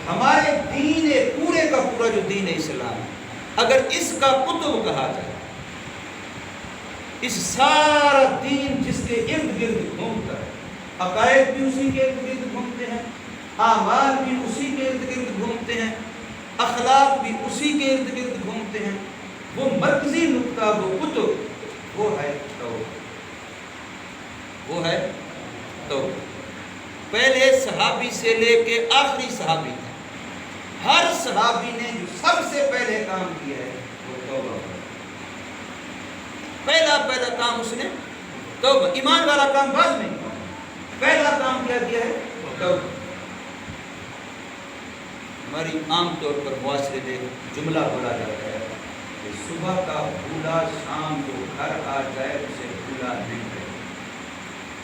ہمارے دین پورے کا پورا جو دین اسلام ہے، اگر اس کا کتب کہا جائے، اس سارا دین جس کے ارد گرد گھومتا ہے، عقائد بھی اسی کے ارد گرد گھومتے ہیں، اعمال بھی اسی کے ارد گرد گھومتے ہیں، اخلاق بھی اسی کے ارد گرد گھومتے ہیں، وہ مرکزی نقطہ، وہ کتب، وہ ہے توحید، وہ ہے توحید۔ پہلے صحابی سے لے کے آخری صحابی تک ہر صحابی نے جو سب سے پہلے کام کیا ہے وہ توبہ ہے۔ پہلا کام اس نے توبہ، ایمان والا کام بعد میں، پہلا کام کیا ہے توبہ۔ ہماری عام طور پر معاشرے میں جملہ بولا جاتا ہے کہ صبح کا بھولا شام کو گھر آ جائے اسے بھولا نہیں کرے،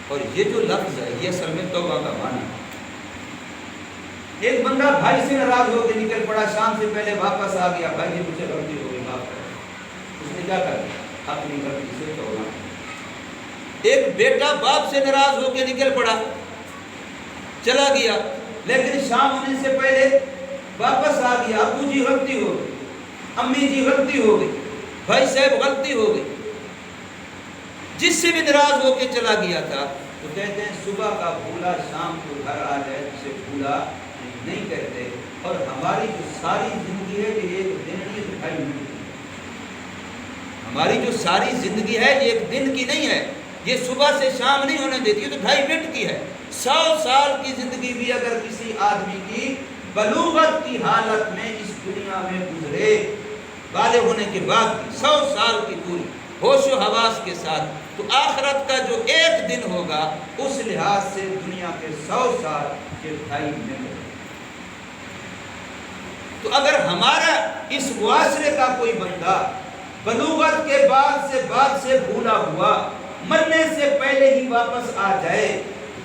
اور یہ جو لفظ ہے یہ اصل میں توبہ کا معنی ہے۔ ایک بندہ بھائی سے ناراض ہو کے نکل پڑا، شام سے پہلے واپس آ گیا، بھائی جی مجھے غلطی ہو گئی معاف کر، اس نے کیا کیا؟ اپنی غلطی سے توبہ۔ ایک بیٹا باپ سے ناراض ہو کے نکل پڑا، چلا گیا، لیکن شام ہونے سے پہلے واپس آ گیا، ابو جی غلطی ہو گئی، امی جی غلطی ہو گئی، بھائی صاحب غلطی ہو گئی، جس سے بھی ناراض ہو کے چلا گیا تھا، تو کہتے ہیں صبح کا بھولا شام کو گھر آ جائے اسے بھولا نہیں کہتے۔ اور ہماری جو ساری زندگی ہے یہ ایک دن کی دکھائی نہیں ہے، ہماری جو ساری زندگی ہے یہ ایک دن کی نہیں ہے، یہ صبح سے شام نہیں ہونے دیتی، یہ تو 2.5 منٹ کی ہے۔ 100 سال کی زندگی بھی اگر کسی آدمی کی بلوغت کی حالت میں اس دنیا میں گزرے، بالغ ہونے کے بعد بھی 100 سال کی پوری ہوش و حواس کے ساتھ، تو آخرت کا جو ایک دن ہوگا اس لحاظ سے دنیا کے 100 سال کے 2.5 منٹ۔ تو اگر ہمارا اس معاشرے کا کوئی بندہ بلوغت کے بعد سے بھولا ہوا، مرنے سے پہلے ہی واپس آ جائے،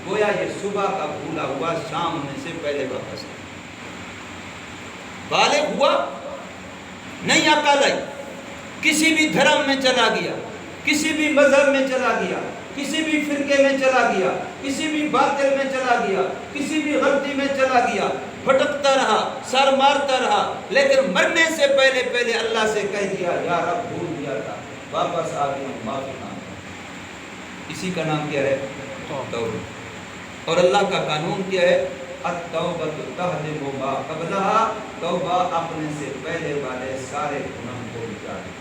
گویا یہ صبح کا بھولا ہوا شام ہونے سے پہلے واپس آ جائے۔ بالغ ہوا، نہیں عقل آئی، کسی بھی دھرم میں چلا گیا، کسی بھی مذہب میں چلا گیا، کسی بھی فرقے میں چلا گیا، کسی بھی باطل میں چلا گیا، کسی بھی غلطی میں چلا گیا، بھٹکتا رہا، سر مارتا رہا، لیکن مرنے سے پہلے اللہ سے کہہ دیا یا رب بھول گیا تھا، واپس آ گیا ہوں، معافی مانگتا، اسی کا نام کیا ہے؟ توبہ۔ اور اللہ کا قانون کیا ہے؟ التوبۃ تہدم ما قبلھا، توبہ اپنے سے پہلے والے سارے گناہ کو مٹا دے۔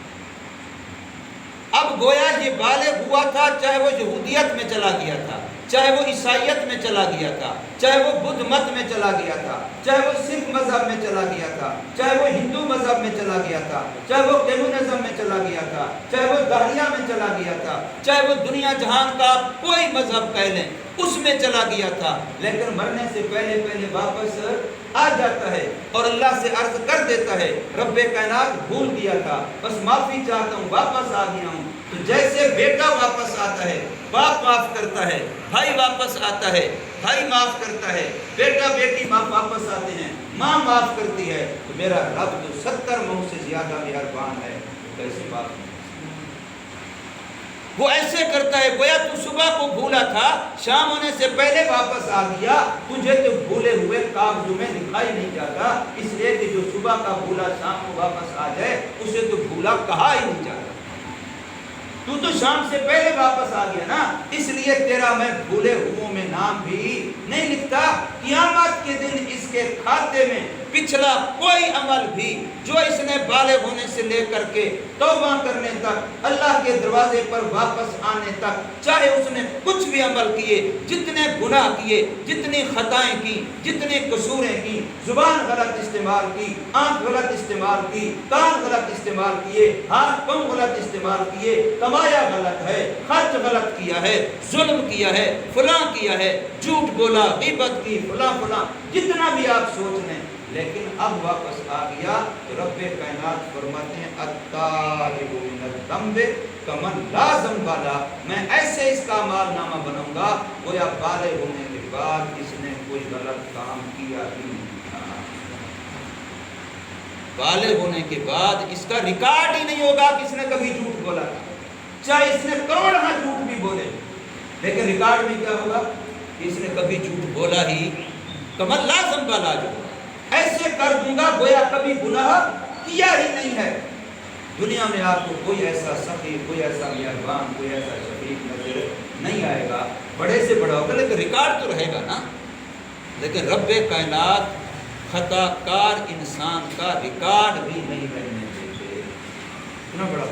اب گویا یہ بالغ ہوا تھا، چاہے وہ یہودیت میں چلا گیا تھا، چاہے وہ عیسائیت میں چلا گیا تھا، چاہے وہ بدھ مت میں چلا گیا تھا، چاہے وہ سکھ مذہب میں چلا گیا تھا، چاہے وہ ہندو مذہب میں چلا گیا تھا، چاہے وہ کمیونزم میں چلا گیا تھا، چاہے وہ داہیہ میں چلا گیا تھا، چاہے وہ دنیا جہان کا کوئی مذہب کہہ لیں اس میں چلا گیا تھا، لیکن مرنے سے پہلے واپس آ جاتا ہے اور اللہ سے عرض کر دیتا ہے رب کائنات بھول گیا تھا، بس معافی چاہتا ہوں، واپس آ گیا ہوں۔ تو جیسے بیٹا واپس آتا ہے، باپ معاف کرتا ہے، بھائی واپس آتا ہے، بھائی معاف کرتا ہے، بیٹا بیٹی واپس آتے ہیں، ماں معاف کرتی ہے، تو میرا رب جو 70 ماہ سے زیادہ مہربان ہے وہ کیسے معاف کرتا ہے؟ وہ ایسے کرتا ہے گویا تو صبح کو بھولا تھا، شام ہونے سے پہلے واپس آ گیا، تجھے تو بھولے ہوئے کاغذوں میں دکھائی نہیں جاتا، اس لیے کہ جو صبح کا بھولا شام کو واپس آ جائے اسے تو بھولا کہا ہی نہیں جاتا۔ تو شام سے پہلے واپس آ گیا نا، اس لیے تیرا میں بھولے ہوئوں میں نام بھی نہیں لکھتا۔ قیامت کے دن اس کے کھاتے میں پچھلا کوئی عمل بھی جو اس نے بالغ ہونے سے لے کر کے توبہ کرنے تک، اللہ کے دروازے پر واپس آنے تک، چاہے اس نے کچھ بھی عمل کیے، جتنے گناہ کیے، جتنی خطائیں کی، جتنی قصوریں کی، زبان غلط استعمال کی، آنکھ غلط استعمال کی، کان غلط استعمال کیے، ہاتھ پاؤں غلط استعمال کیے، کمایا غلط ہے، خرچ غلط کیا ہے، ظلم کیا ہے، فلاں کیا ہے، جھوٹ بولا، غیبت کی، فلاں جتنا بھی آپ سوچ لیں، لیکن اب واپس آ گیا تو رب کائنات فرماتے ہیں التائب من الذنب کمن لا ذنب له، میں ایسے اس کا مال نامہ بناؤں گا گویا بالغ ہونے کے بعد اس نے کوئی غلط کام کیا ہی نہیں تھا۔ بالغ ہونے کے بعد اس کا ریکارڈ ہی نہیں ہوگا کہ اس نے کبھی جھوٹ بولا تھا، چاہے اس نے کروڑ جھوٹ بھی بولے، لیکن ریکارڈ میں کیا ہوگا کہ اس نے کبھی جھوٹ بولا ہی کمن لا ذنب له، جو ایسے کر دوں گا گویا کبھی گناہ کیا ہی نہیں ہے۔ دنیا میں آپ کو کوئی ایسا سخی، کوئی ایسا مہربان، کوئی ایسا شفیق نظر نہیں آئے گا، بڑے سے بڑا ہوگا لیکن ریکارڈ تو رہے گا نا۔ لیکن رب کائنات خطا کار انسان کا ریکارڈ بھی نہیں رہنے دیتے، اتنا بڑا